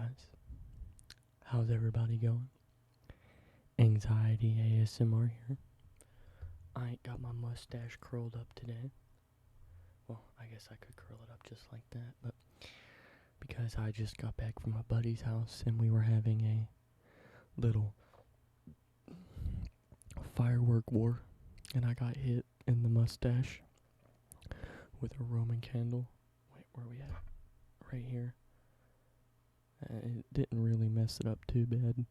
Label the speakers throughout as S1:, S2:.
S1: guys, how's everybody going? Anxiety ASMR here. I ain't got my mustache curled up today. Well, I guess I could curl it up just like that, but because I just got back from my buddy's house and we were having a little firework war, and I got hit in the mustache with a Roman candle. Wait, where are we at? Right here. It didn't really mess it up too bad,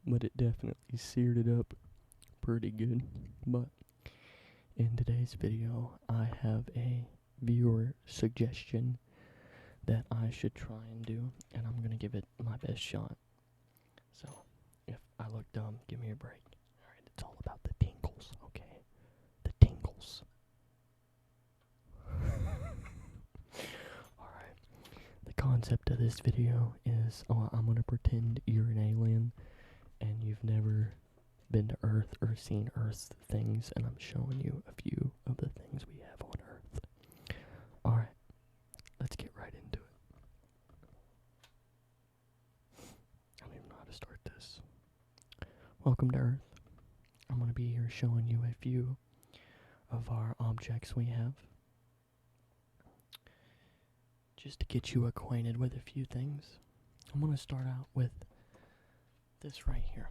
S1: but it definitely seared it up pretty good. But in today's video, I have a viewer suggestion that I should try and do, and I'm gonna give it my best shot. So, if I look dumb, give me a break. Alright, it's all about the tingles, okay? The tingles. Alright. The concept of this video is, I'm gonna pretend you're an alien and you've never been to Earth or seen Earth's things, and I'm showing you a few of the things we have on Earth. Alright, let's get right into it. I don't even know how to start this. Welcome to Earth. I'm gonna be here showing you a few of our objects we have, just to get you acquainted with a few things. I'm going to start out with this right here.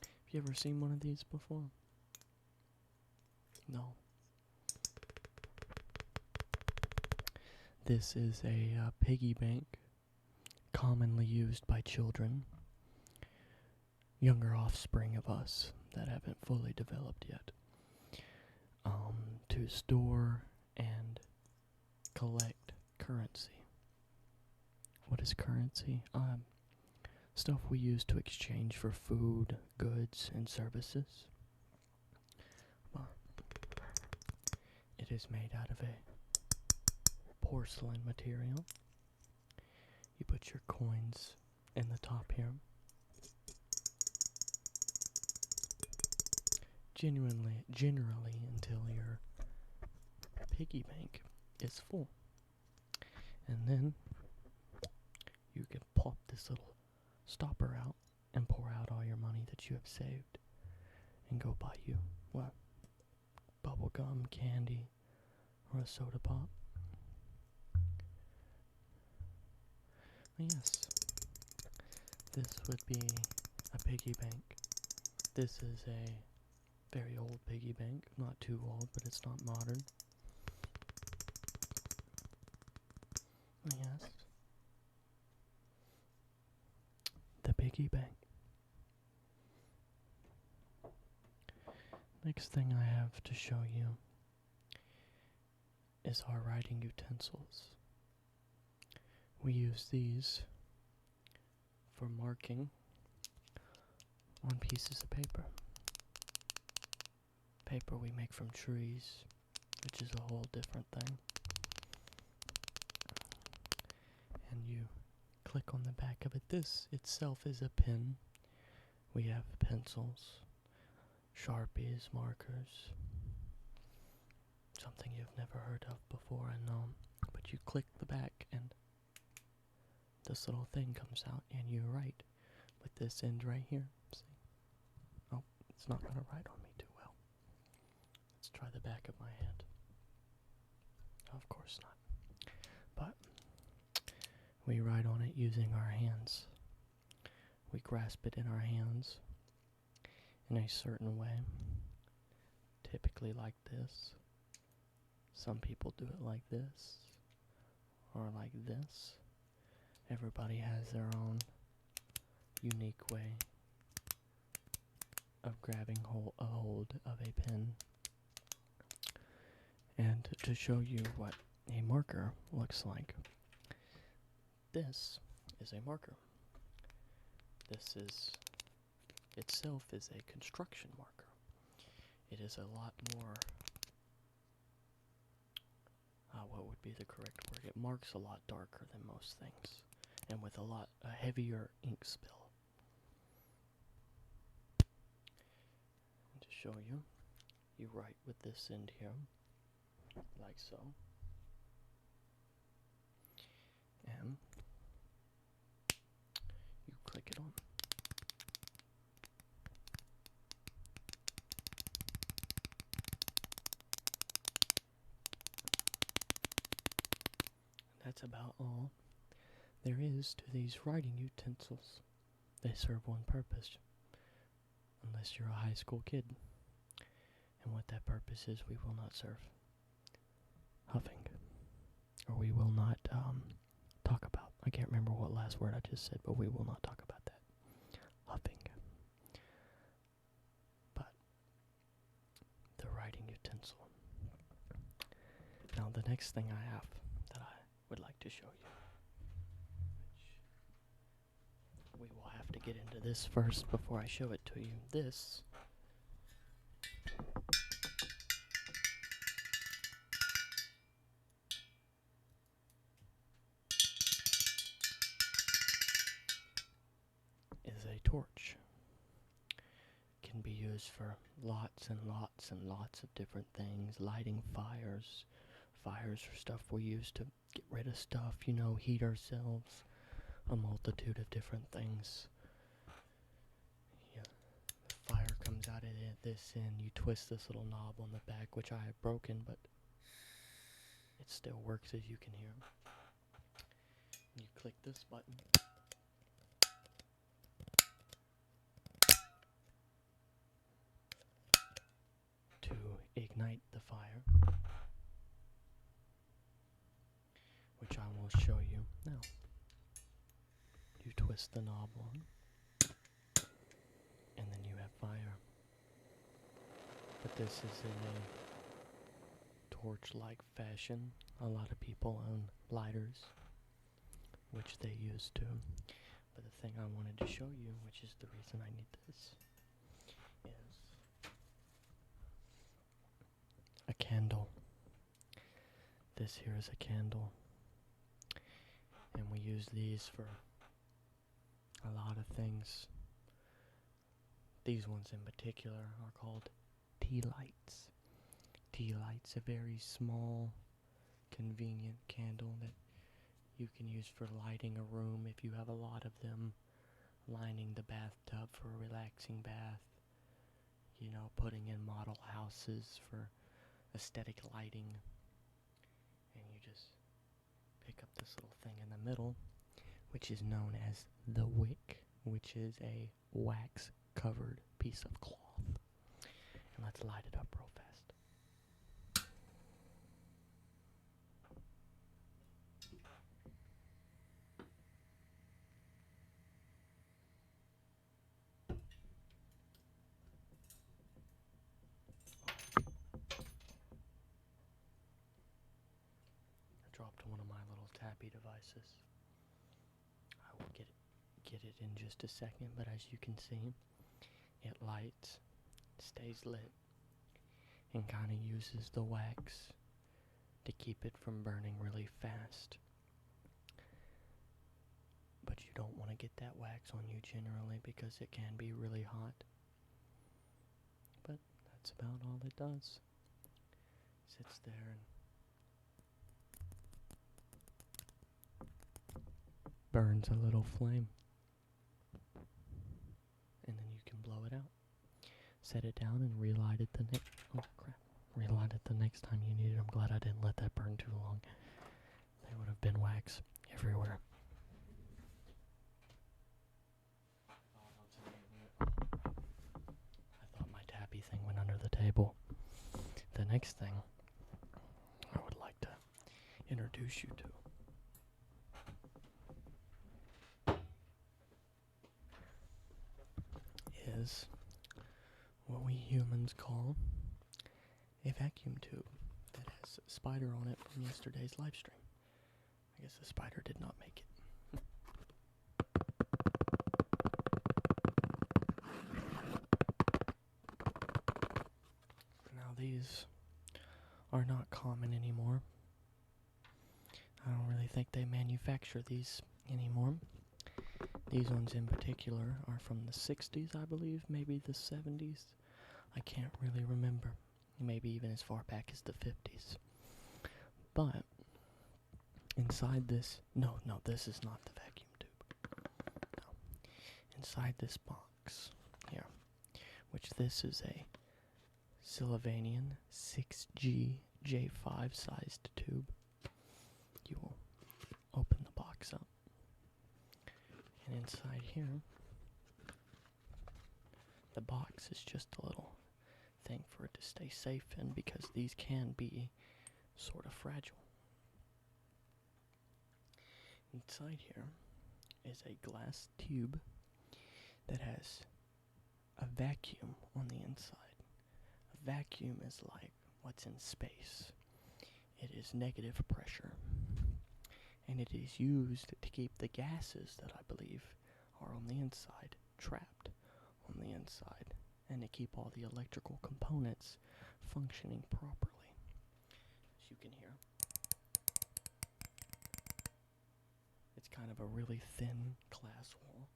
S1: Have you ever seen one of these before? No. This is a piggy bank, commonly used by children, younger offspring of us that haven't fully developed yet, to store and collect currency. What is currency? Stuff we use to exchange for food, goods, and services. Well, it is made out of a porcelain material. You put your coins in the top here. Generally until your piggy bank is full. And then you can pop this little stopper out and pour out all your money that you have saved and go buy you, what, bubble gum, candy, or a soda pop. Yes, this would be a piggy bank. This is a very old piggy bank. Not too old, but it's not modern. Yes. The piggy bank. Next thing I have to show you is our writing utensils. We use these for marking on pieces of paper. Paper we make from trees, which is a whole different thing. And you click on the back of it. This itself is a pen. We have pencils, Sharpies, markers, something you've never heard of before, I know. But you click the back and this little thing comes out and you write with this end right here. See? Oh, it's not going to write on me too well. Let's try the back of my hand. Of course not. But we write on it using our hands. We grasp it in our hands in a certain way, typically like this. Some people do it like this, or like this. Everybody has their own unique way of grabbing a hold of a pen. And to show you what a marker looks like, this is a marker. This is itself is a construction marker. It is a lot more, what would be the correct word? It marks a lot darker than most things, and with a heavier ink spill. And to show you, you write with this end here, like so. And that's about all there is to these writing utensils. They serve one purpose, unless you're a high school kid. And what that purpose is, we will not serve. Huffing. Or we will not talk about. I can't remember what last word I just said, but we will not talk about that. Huffing. But the writing utensil. Now the next thing I have that I would like to show you, which we will have to get into this first before I show it to you. This is a torch. Can be used for lots and lots and lots of different things. Lighting fires. Fires are stuff we use to get rid of stuff, heat ourselves. A multitude of different things. Yeah. The fire comes out of this end. You twist this little knob on the back, which I have broken, but it still works, as you can hear. You click this button. To ignite the fire, which I will show you now. You twist the knob on, and then you have fire. But this is in a torch-like fashion. A lot of people own lighters, which they use too. But the thing I wanted to show you, which is the reason I need this, is a candle. This here is a candle. And we use these for a lot of things. These ones in particular are called tea lights. Tea lights, a very small, convenient candle that you can use for lighting a room if you have a lot of them. Lining the bathtub for a relaxing bath. Putting in model houses for aesthetic lighting. And you just pick up this little thing in the middle, which is known as the wick, which is a wax-covered piece of cloth. And let's light it up real fast. I dropped one of my little tappy devices. I will get it in just a second, but as you can see, it lights, stays lit, and kind of uses the wax to keep it from burning really fast. But you don't want to get that wax on you generally because it can be really hot. But that's about all it does. Sits there and burns a little flame. And then you can blow it out. Set it down and relight it relight it the next time you need it. I'm glad I didn't let that burn too long. There would have been wax everywhere. I thought my tappy thing went under the table. The next thing I would like to introduce you to is what we humans call a vacuum tube that has a spider on it from yesterday's live stream. I guess the spider did not make it. Now these are not common anymore. I don't really think they manufacture these anymore. These ones in particular are from the 60s, I believe, maybe the 70s. I can't really remember. Maybe even as far back as the 50s. But inside this, no, this is not the vacuum tube. No. Inside this box here, which this is a Sylvanian 6G J5 sized tube. You will here, the box is just a little thing for it to stay safe in, because these can be sort of fragile. Inside here is a glass tube that has a vacuum on the inside. A vacuum is like what's in space. It is negative pressure, and it is used to keep the gases that I believe are on the inside trapped on the inside, and to keep all the electrical components functioning properly. As you can hear, it's kind of a really thin glass wall.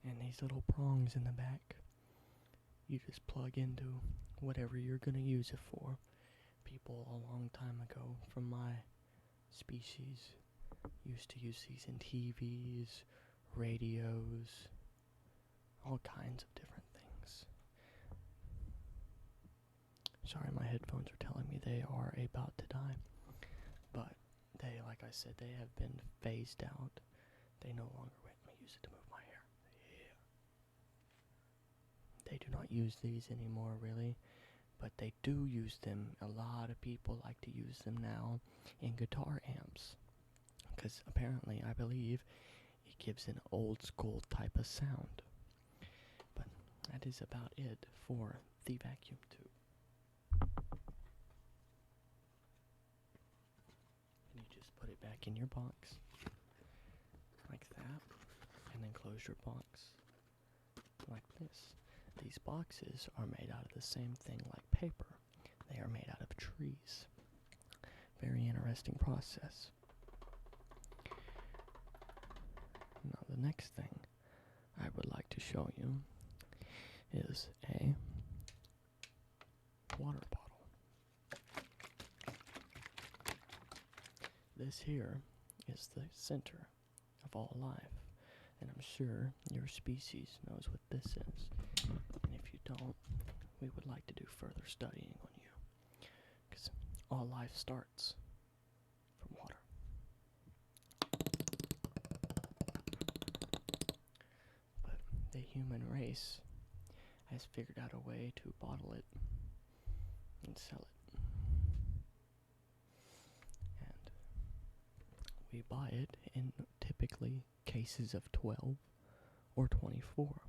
S1: And these little prongs in the back, you just plug into whatever you're going to use it for. People a long time ago from my species used to use these in TVs, radios, all kinds of different things. Sorry, my headphones are telling me they are about to die. But they, like I said, they have been phased out. They no longer, let me use it to move my hair. Yeah. They do not use these anymore, really. But they do use them. A lot of people like to use them now in guitar amps. Because apparently, I believe, it gives an old school type of sound. But that is about it for the vacuum tube. And you just put it back in your box, like that, and then close your box, like this. These boxes are made out of the same thing like paper. They are made out of trees. Very interesting process. Now the next thing I would like to show you is a water bottle. This here is the center of all life, and I'm sure your species knows what this is. And if you don't, we would like to do further studying on you, because all life starts from water. But the human race has figured out a way to bottle it and sell it. And we buy it in typically cases of 12 or 24.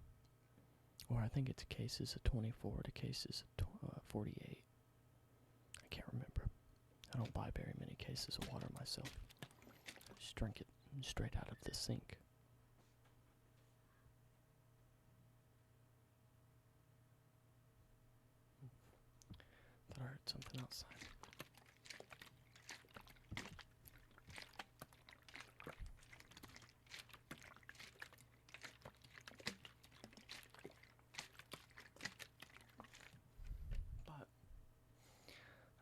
S1: Or I think it's cases of 24 to cases of 48. I can't remember. I don't buy very many cases of water myself. I just drink it straight out of the sink. Thought I heard something outside.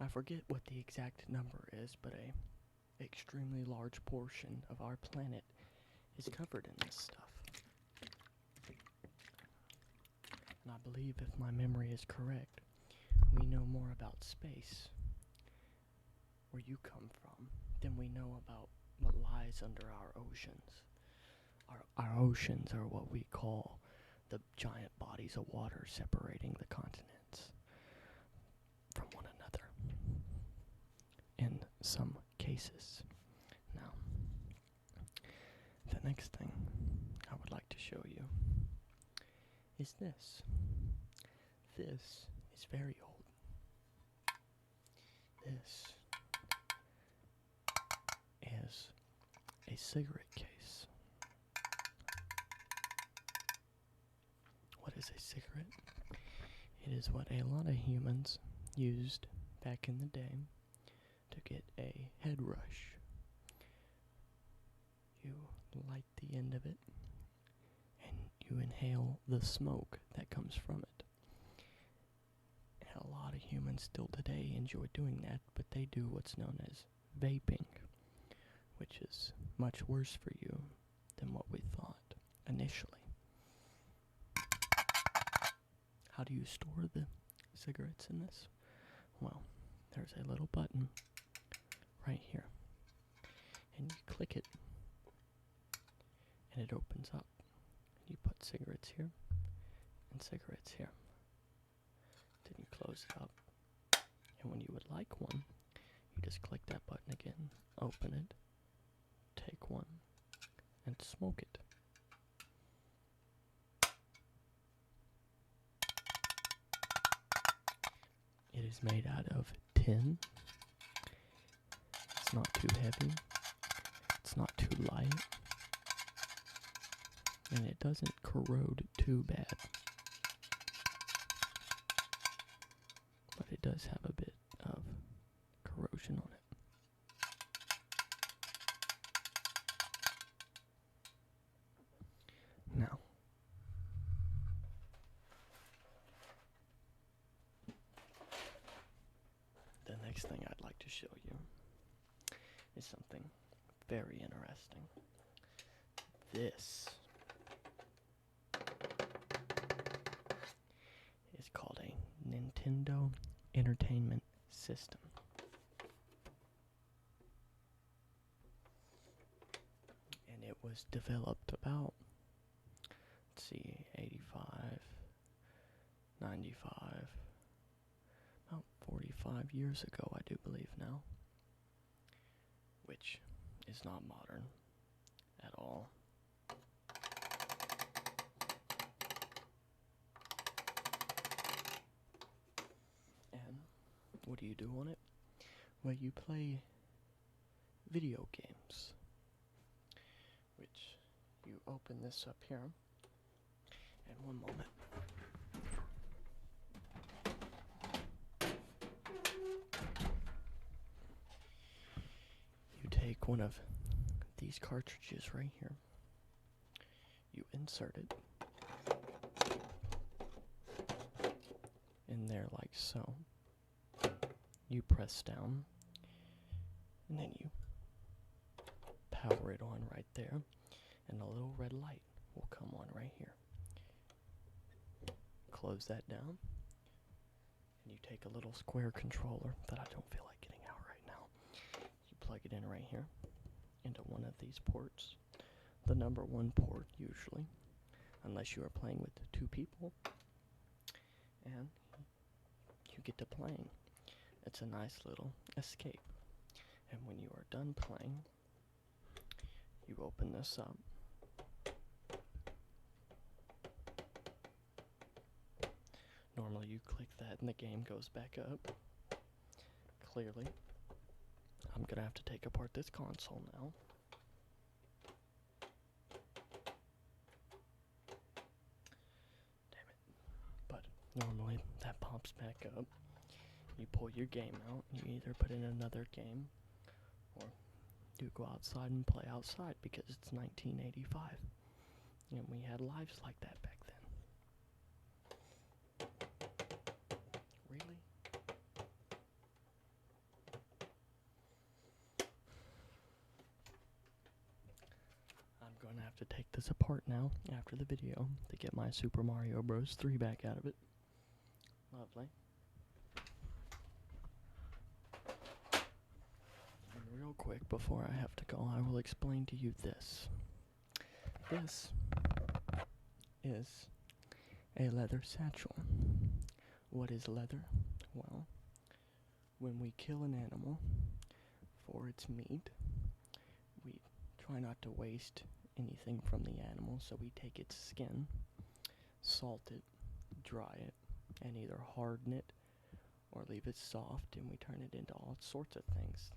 S1: I forget what the exact number is, but a extremely large portion of our planet is covered in this stuff. And I believe, if my memory is correct, we know more about space, where you come from, than we know about what lies under our oceans. Our oceans are what we call the giant bodies of water separating the continents from one another. In some cases. Now, the next thing I would like to show you is this. This is very old. This is a cigarette case. What is a cigarette? It is what a lot of humans used back in the day to get a head rush. You light the end of it, and you inhale the smoke that comes from it. And a lot of humans still today enjoy doing that, but they do what's known as vaping, which is much worse for you than what we thought initially. How do you store the cigarettes in this? Well, there's a little button right here. And you click it, and it opens up. You put cigarettes here, and cigarettes here. Then you close it up. And when you would like one, you just click that button again, open it, take one, and smoke it. It is made out of tin. It's not too heavy. It's not too light. And it doesn't corrode too bad. But it does have a bit of corrosion on it. Now, the next thing I'd like to show you is something very interesting. This is called a Nintendo Entertainment System. And it was developed about, let's see, 85, 95, about 45 years ago, I do believe now. Which is not modern at all. And what do you do on it? Well, you play video games. Which you open this up here. And one moment. You take one of these cartridges right here. You insert it in there like so. You press down, and then you power it on right there, and a little red light will come on right here. Close that down, and you take a little square controller that I don't feel like getting out right now. You plug it in right here into one of these ports, the number 1 port usually, unless you are playing with 2 people, and you get to playing. It's a nice little escape. And when you are done playing, you open this up. Normally you click that and the game goes back up. Clearly, I'm gonna have to take apart this console now. Damn it. But normally that pops back up. You pull your game out, and you either put in another game, or you go outside and play outside, because it's 1985, and we had lives like that back then. Really? I'm going to have to take this apart now, after the video, to get my Super Mario Bros. 3 back out of it. Lovely. Real quick, before I have to go, I will explain to you this. This is a leather satchel. What is leather? Well, when we kill an animal for its meat, we try not to waste anything from the animal, so we take its skin, salt it, dry it, and either harden it or leave it soft, and we turn it into all sorts of things.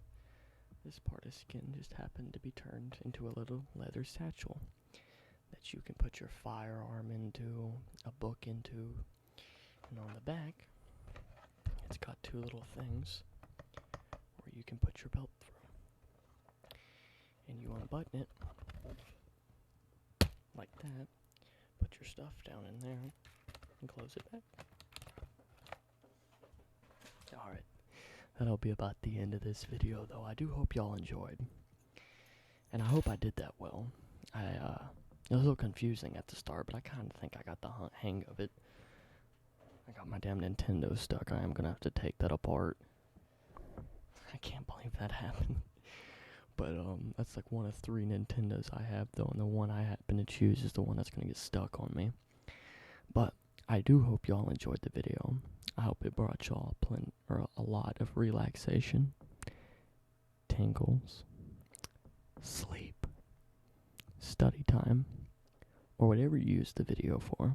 S1: This part of skin just happened to be turned into a little leather satchel that you can put your firearm into, a book into, and on the back, it's got 2 little things where you can put your belt through. And you unbutton it like that, put your stuff down in there, and close it back. Alright. That'll be about the end of this video, though. I do hope y'all enjoyed. And I hope I did that well. It was a little confusing at the start, but I kind of think I got the hang of it. I got my damn Nintendo stuck. I am going to have to take that apart. I can't believe that happened. But that's like one of 3 Nintendos I have though, and the one I happen to choose is the one that's gonna get stuck on me. But I do hope y'all enjoyed the video. I hope it brought y'all a lot of relaxation, tingles, sleep, study time, or whatever you use the video for.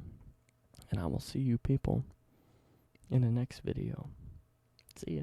S1: And I will see you people in the next video. See ya.